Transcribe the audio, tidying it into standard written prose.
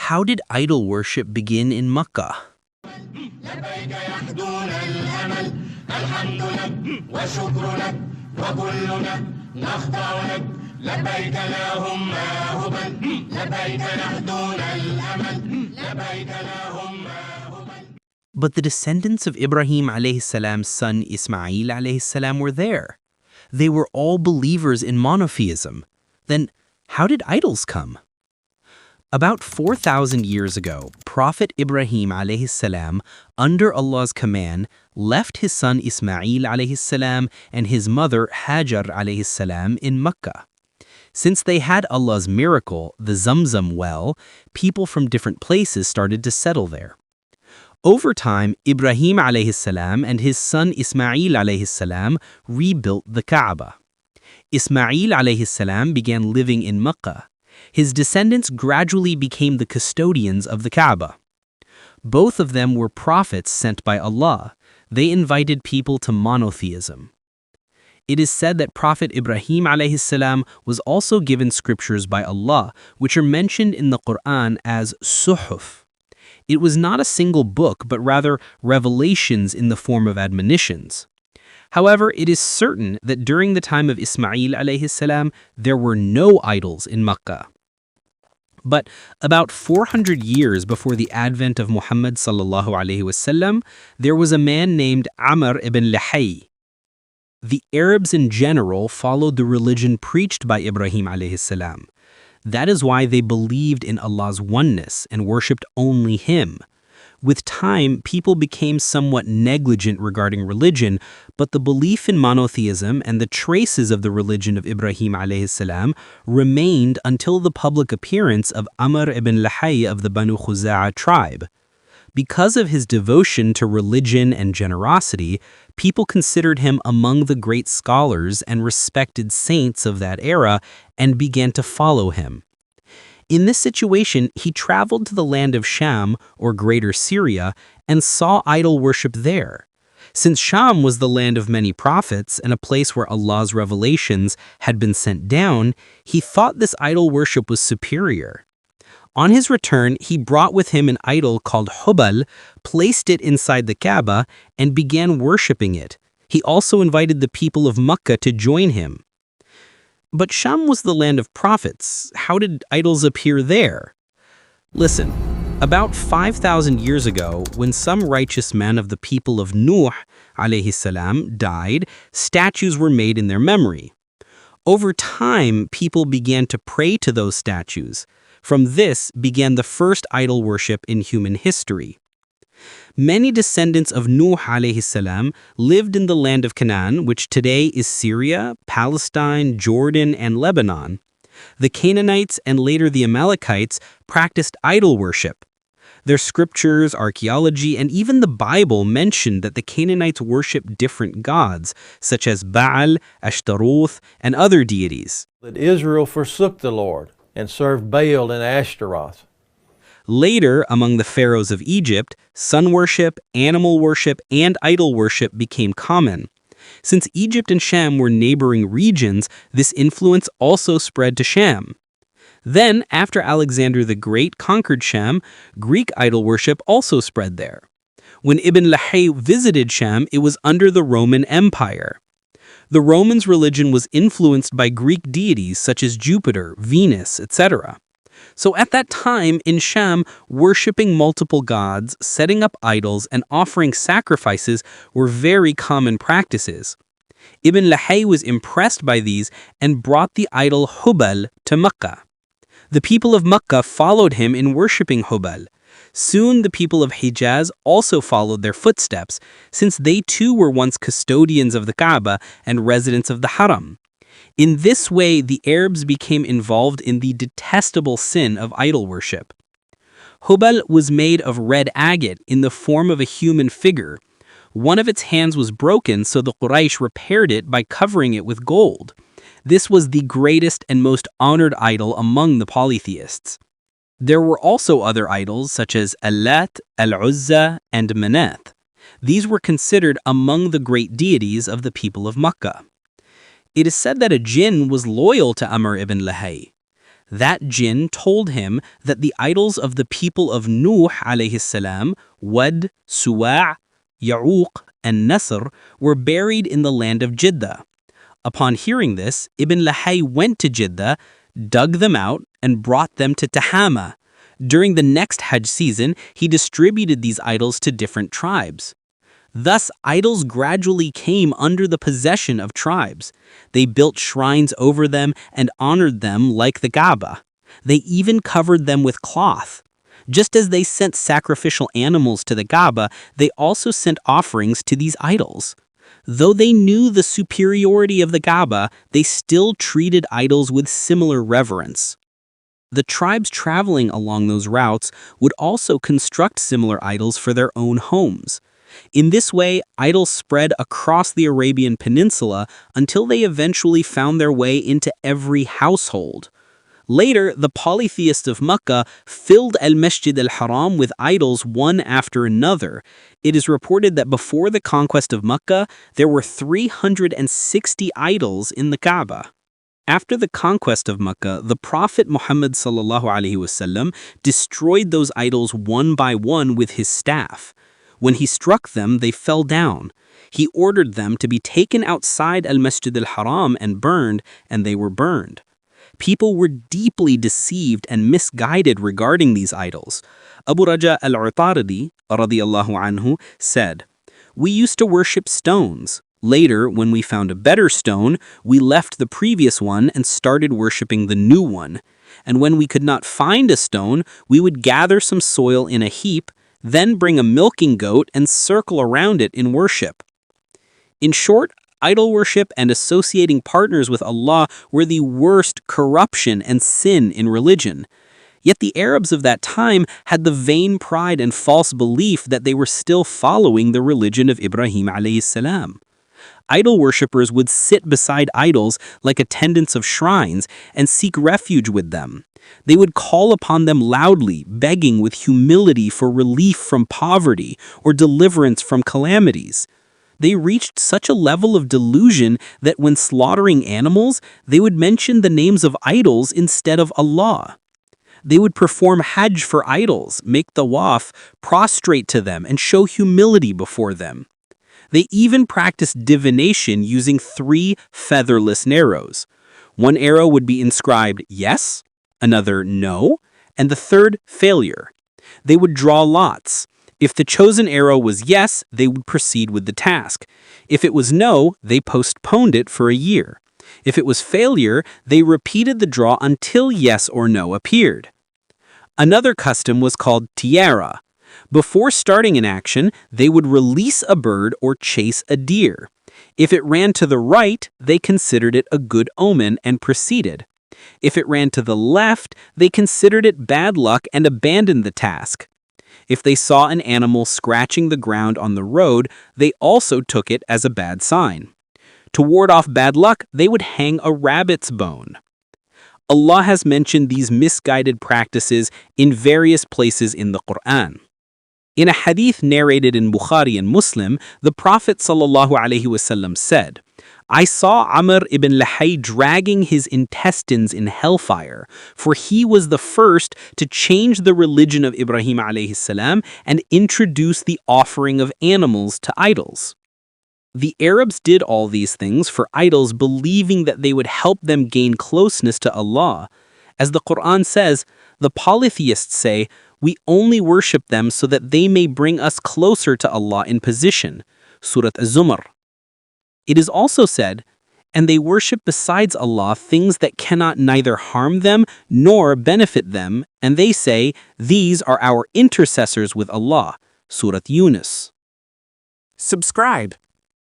how did idol worship begin in Mecca? لبيك يحدون الأمل الحمد لك وشكر لك وكلنا نخضع لك لبيك اللهم هبل لبيك يحدون الأمل لبيك اللهم هبل. But the descendants of Ibrahim alayhi salam's son Ismail alayhi salam were there. They were all believers in monotheism. Then how did idols come? About 4,000 years ago, Prophet Ibrahim alayhi salam, under Allah's command, left his son Ismail alayhi salam and his mother Hajar alayhi salam in Mecca. Since they had Allah's miracle, the Zamzam well, people from different places started to settle there. Over time, Ibrahim alayhi salam and his son Ismail alayhi salam rebuilt the Kaaba. Ismail alayhi salam began living in Mecca. His descendants gradually became the custodians of the Kaaba. Both of them were prophets sent by Allah. They invited people to monotheism. It is said that Prophet Ibrahim alayhi salam was also given scriptures by Allah, which are mentioned in the Quran as suhuf. It was not a single book, but rather revelations in the form of admonitions. However, it is certain that during the time of Ismail alayhi salam, there were no idols in Mecca. But about 400 years before the advent of Muhammad sallallahu alayhi wasallam, there was a man named Amr ibn Luhayy. The Arabs in general followed the religion preached by Ibrahim alayhi salam. That is why they believed in Allah's oneness and worshipped only Him. With time, people became somewhat negligent regarding religion, but the belief in monotheism and the traces of the religion of Ibrahim alayhi salam remained until the public appearance of Amr ibn Luhayy of the Banu Khuza'a tribe. Because of his devotion to religion and generosity, people considered him among the great scholars and respected saints of that era and began to follow him. In this situation, he traveled to the land of Sham, or Greater Syria, and saw idol worship there. Since Sham was the land of many prophets and a place where Allah's revelations had been sent down, he thought this idol worship was superior. On his return, he brought with him an idol called Hubal, placed it inside the Kaaba, and began worshipping it. He also invited the people of Mecca to join him. But Sham was the land of prophets. How did idols appear there? Listen, about 5,000 years ago, when some righteous man of the people of Nuh alayhi salam died, statues were made in their memory. Over time, people began to pray to those statues. From this began the first idol worship in human history. Many descendants of Nuh alayhi salam lived in the land of Canaan, which today is Syria, Palestine, Jordan, and Lebanon. The Canaanites and later the Amalekites practiced idol worship. Their scriptures, archaeology, and even the Bible mention that the Canaanites worshiped different gods, such as Baal, Ashtaroth, and other deities. That Israel forsook the Lord and served Baal and Ashtaroth. Later, among the pharaohs of Egypt, sun worship, animal worship, and idol worship became common. Since Egypt and Sham were neighboring regions, this influence also spread to Sham. Then, after Alexander the Great conquered Sham, Greek idol worship also spread there. When Ibn Luhayy visited Sham, it was under the Roman Empire. The Romans' religion was influenced by Greek deities such as Jupiter, Venus, etc. So at that time in Sham, worshipping multiple gods, setting up idols, and offering sacrifices were very common practices. Ibn Luhayy was impressed by these and brought the idol Hubal to Mecca. The people of Mecca followed him in worshipping Hubal. Soon the people of Hijaz also followed their footsteps, since they too were once custodians of the Kaaba and residents of the Haram. In this way, the Arabs became involved in the detestable sin of idol worship. Hubal was made of red agate in the form of a human figure. One of its hands was broken, so the Quraysh repaired it by covering it with gold. This was the greatest and most honored idol among the polytheists. There were also other idols such as Allat, Uzza, and Manat. These were considered among the great deities of the people of Mecca. It is said that a jinn was loyal to Amr ibn Luhayy. That jinn told him that the idols of the people of Nuh alayhi salam, Wad, Suwa', Ya'uq, and Nasr, were buried in the land of Jeddah. Upon hearing this, Ibn Luhayy went to Jeddah, dug them out, and brought them to Tahama. During the next Hajj season, he distributed these idols to different tribes. Thus, idols gradually came under the possession of tribes. They built shrines over them and honored them like the Kaaba. They even covered them with cloth. Just as they sent sacrificial animals to the Kaaba, they also sent offerings to these idols. Though they knew the superiority of the Kaaba, they still treated idols with similar reverence. The tribes traveling along those routes would also construct similar idols for their own homes. In this way, idols spread across the Arabian Peninsula until they eventually found their way into every household. Later, the polytheists of Mecca filled al-Masjid al-Haram with idols one after another. It is reported that before the conquest of Mecca, there were 360 idols in the Kaaba. After the conquest of Mecca, the Prophet Muhammad ﷺ destroyed those idols one by one with his staff. When he struck them, they fell down. He ordered them to be taken outside al-Masjid al-Haram and burned, and they were burned. People were deeply deceived and misguided regarding these idols. Abu Raja al-Utaridi radiyallahu anhu said, "We used to worship stones. Later, when we found a better stone, we left the previous one and started worshiping the new one. And when we could not find a stone, we would gather some soil in a heap, then bring a milking goat and circle around it in worship." In short, idol worship and associating partners with Allah were the worst corruption and sin in religion. Yet the Arabs of that time had the vain pride and false belief that they were still following the religion of Ibrahim alayhi salam. Idol worshippers would sit beside idols like attendants of shrines and seek refuge with them. They would call upon them loudly, begging with humility for relief from poverty or deliverance from calamities. They reached such a level of delusion that when slaughtering animals, they would mention the names of idols instead of Allah. They would perform hajj for idols, make tawaf, prostrate to them, and show humility before them. They even practiced divination using 3 featherless arrows. One arrow would be inscribed yes, another no, and the third failure. They would draw lots. If the chosen arrow was yes, they would proceed with the task. If it was no, they postponed it for a year. If it was failure, they repeated the draw until yes or no appeared. Another custom was called tiara. Before starting an action, they would release a bird or chase a deer. If it ran to the right, they considered it a good omen and proceeded. If it ran to the left, they considered it bad luck and abandoned the task. If they saw an animal scratching the ground on the road, they also took it as a bad sign. To ward off bad luck, they would hang a rabbit's bone. Allah has mentioned these misguided practices in various places in the Quran. In a hadith narrated in Bukhari and Muslim, the Prophet ﷺ said, "I saw Amr ibn Luhayy dragging his intestines in hellfire, for he was the first to change the religion of Ibrahim alayhi salam and introduce the offering of animals to idols." The Arabs did all these things for idols, believing that they would help them gain closeness to Allah. As the Quran says, the polytheists say, "We only worship them so that they may bring us closer to Allah in position." Surah Az-Zumar. It is also said, "And they worship besides Allah things that cannot neither harm them nor benefit them, and they say, these are our intercessors with Allah." Surah Yunus. Subscribe.